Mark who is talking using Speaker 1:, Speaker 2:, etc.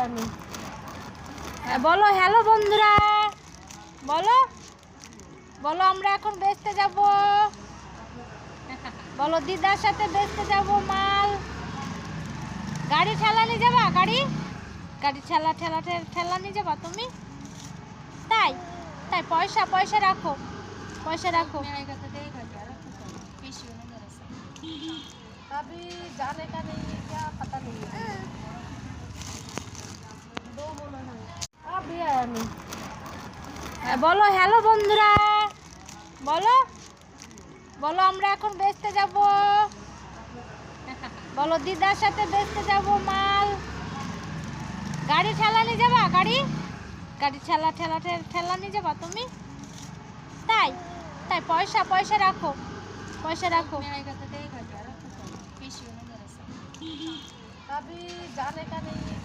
Speaker 1: আমি বলো হ্যালো বন্ধুরা, বলো বলো আমরা এখন বেচতে যাব। বলো দিদার সাথে বেচতে যাব মাল। গাড়ি ঠেলা নিয়ে যাবা? গাড়ি গাড়ি ঠেলা ঠেলা ঠেলা নিয়ে যাবা তুমি? তাই তাই পয়সা পয়সা রাখো, পয়সা রাখো। अभी जाने का नहीं है, क्या पता नहीं है। दो बोला है अभी आया नहीं। বলো হ্যালো বন্ধুরা, বলো বলো আমরা এখন বেচতে যাব। বলো দিদার সাথে বেচতে যাব মাল। গাড়ি ঠেলা নিয়ে যাবা? গাড়ি গাড়ি ঠেলা ঠেলা ঠেলা নিয়ে যাবা তুমি? তাই তাই পয়সা পয়সা রাখো, পয়সা রাখো। अभी जाने का नहीं है।